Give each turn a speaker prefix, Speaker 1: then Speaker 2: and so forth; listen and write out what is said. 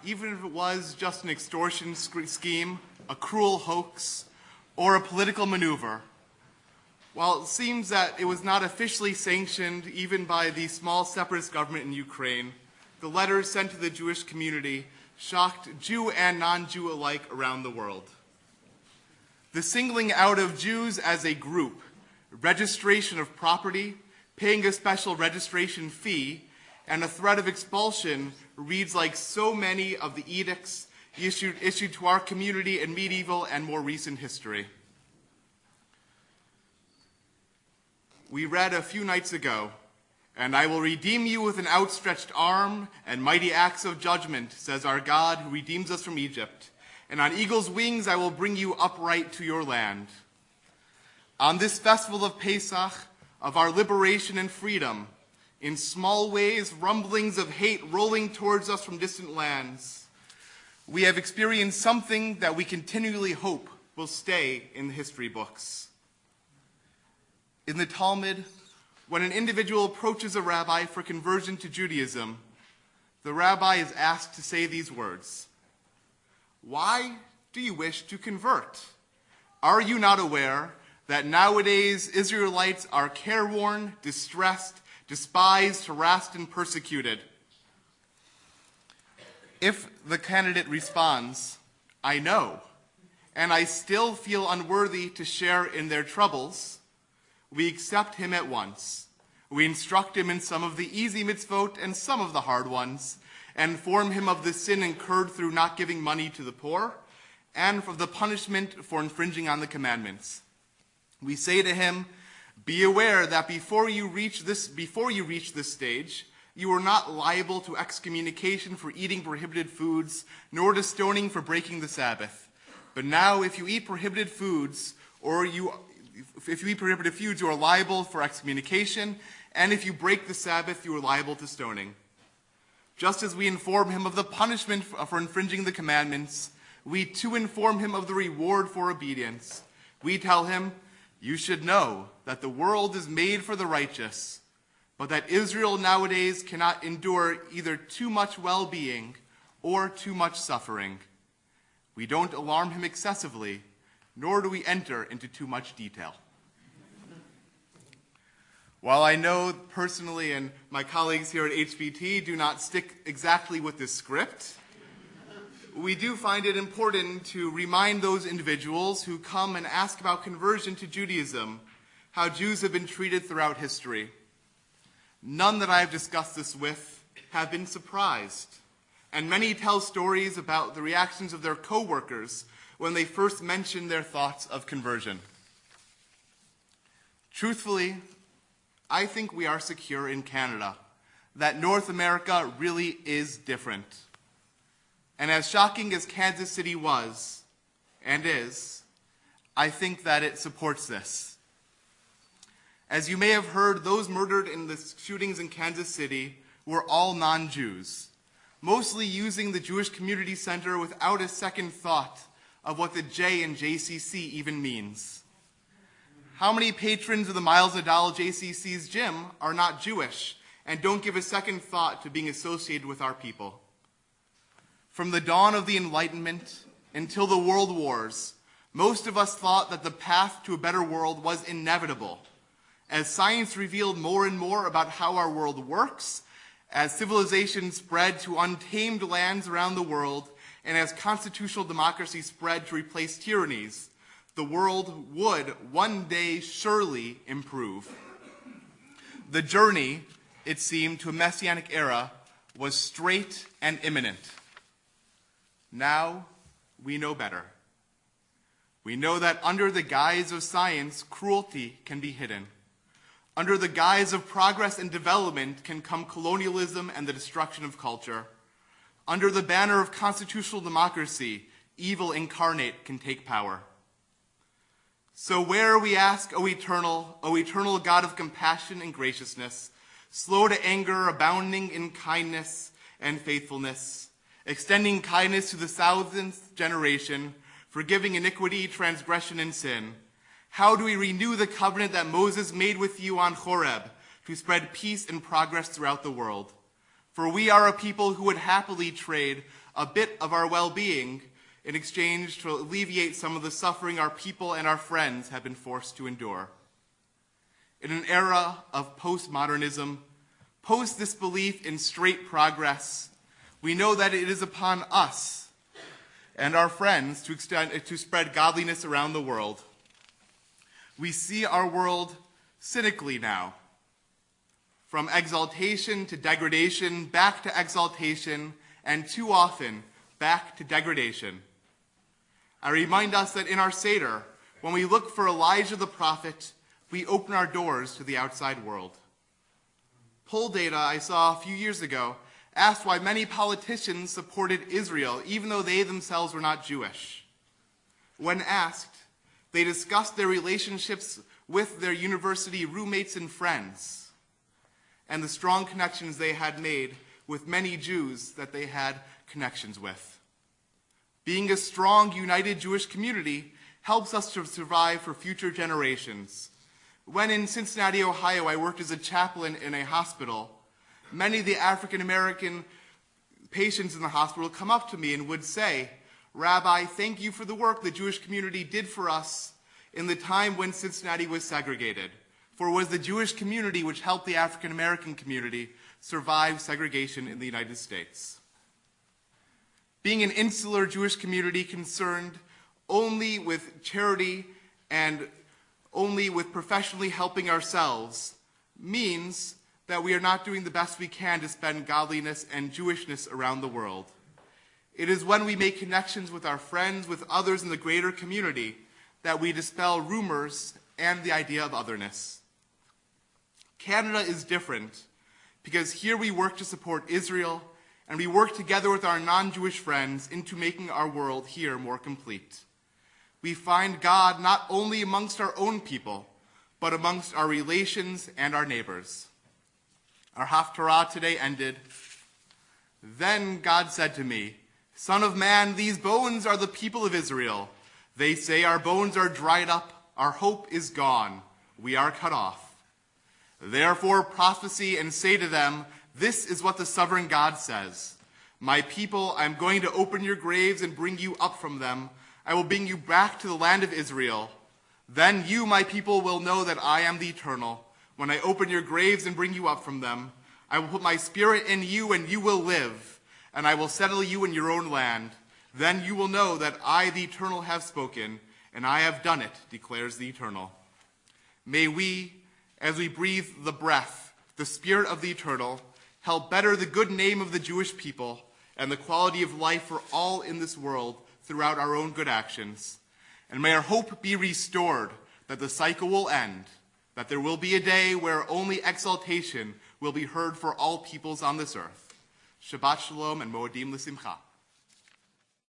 Speaker 1: even if it was just an extortion scheme, a cruel hoax, or a political maneuver. While it seems that it was not officially sanctioned even by the small separatist government in Ukraine, the letters sent to the Jewish community shocked Jew and non-Jew alike around the world. The singling out of Jews as a group, registration of property, paying a special registration fee, and a threat of expulsion reads like so many of the edicts issued to our community in medieval and more recent history. We read a few nights ago, "And I will redeem you with an outstretched arm and mighty acts of judgment, says our God who redeems us from Egypt. And on eagle's wings I will bring you upright to your land." On this festival of Pesach, of our liberation and freedom, in small ways, rumblings of hate rolling towards us from distant lands, we have experienced something that we continually hope will stay in the history books. In the Talmud, when an individual approaches a rabbi for conversion to Judaism, the rabbi is asked to say these words: "Why do you wish to convert? Are you not aware that nowadays Israelites are careworn, distressed, despised, harassed, and persecuted?" If the candidate responds, "I know, and I still feel unworthy to share in their troubles," we accept him at once. We instruct him in some of the easy mitzvot and some of the hard ones, and inform him of the sin incurred through not giving money to the poor, and of the punishment for infringing on the commandments. We say to him, "Be aware that before you reach this stage, you are not liable to excommunication for eating prohibited foods, nor to stoning for breaking the Sabbath. But now, if you eat prohibited foods, you are liable for excommunication, and if you break the Sabbath, you are liable to stoning." Just as we inform him of the punishment for infringing the commandments, we too inform him of the reward for obedience. We tell him, "You should know that the world is made for the righteous, but that Israel nowadays cannot endure either too much well-being or too much suffering." We don't alarm him excessively, nor do we enter into too much detail. While I know personally and my colleagues here at HBT do not stick exactly with this script, we do find it important to remind those individuals who come and ask about conversion to Judaism how Jews have been treated throughout history. None that I have discussed this with have been surprised, and many tell stories about the reactions of their co-workers when they first mention their thoughts of conversion. Truthfully, I think we are secure in Canada, that North America really is different. And as shocking as Kansas City was, and is, I think that it supports this. As you may have heard, those murdered in the shootings in Kansas City were all non-Jews, mostly using the Jewish Community Center without a second thought of what the J in JCC even means. How many patrons of the Miles Nadal JCC's gym are not Jewish and don't give a second thought to being associated with our people? From the dawn of the Enlightenment until the World Wars, most of us thought that the path to a better world was inevitable. As science revealed more and more about how our world works, as civilization spread to untamed lands around the world, and as constitutional democracy spread to replace tyrannies, the world would one day surely improve. The journey, it seemed, to a messianic era was straight and imminent. Now we know better. We know that under the guise of science, cruelty can be hidden. Under the guise of progress and development can come colonialism and the destruction of culture. Under the banner of constitutional democracy, evil incarnate can take power. So where, we ask, O eternal God of compassion and graciousness, slow to anger, abounding in kindness and faithfulness, extending kindness to the 1000th generation, forgiving iniquity, transgression, and sin, how do we renew the covenant that Moses made with you on Horeb to spread peace and progress throughout the world? For we are a people who would happily trade a bit of our well-being in exchange to alleviate some of the suffering our people and our friends have been forced to endure. In an era of postmodernism, post-disbelief in straight progress, we know that it is upon us and our friends to spread godliness around the world. We see our world cynically now, from exaltation to degradation, back to exaltation, and too often back to degradation. I remind us that in our Seder, when we look for Elijah the prophet, we open our doors to the outside world. Poll data I saw a few years ago asked why many politicians supported Israel, even though they themselves were not Jewish. When asked, they discussed their relationships with their university roommates and friends, and the strong connections they had made with many Jews that they had connections with. Being a strong, united Jewish community helps us to survive for future generations. When in Cincinnati, Ohio, I worked as a chaplain in a hospital, many of the African-American patients in the hospital come up to me and would say, "Rabbi, thank you for the work the Jewish community did for us in the time when Cincinnati was segregated. For it was the Jewish community which helped the African-American community survive segregation in the United States." Being an insular Jewish community concerned only with charity and only with professionally helping ourselves means that we are not doing the best we can to spread godliness and Jewishness around the world. It is when we make connections with our friends, with others in the greater community, that we dispel rumors and the idea of otherness. Canada is different because here we work to support Israel, and we work together with our non-Jewish friends into making our world here more complete. We find God not only amongst our own people, but amongst our relations and our neighbors. Our Haftarah today ended, "Then God said to me, 'Son of man, these bones are the people of Israel. They say our bones are dried up, our hope is gone, we are cut off. Therefore prophesy and say to them, this is what the sovereign God says. My people, I am going to open your graves and bring you up from them. I will bring you back to the land of Israel. Then you, my people, will know that I am the Eternal. When I open your graves and bring you up from them, I will put my spirit in you and you will live, and I will settle you in your own land. Then you will know that I, the Eternal, have spoken, and I have done it, declares the Eternal.' May we, as we breathe the breath, the Spirit of the Eternal, help better the good name of the Jewish people and the quality of life for all in this world throughout our own good actions. And may our hope be restored that the cycle will end, that there will be a day where only exaltation will be heard for all peoples on this earth. Shabbat Shalom and Moedim L'Simcha.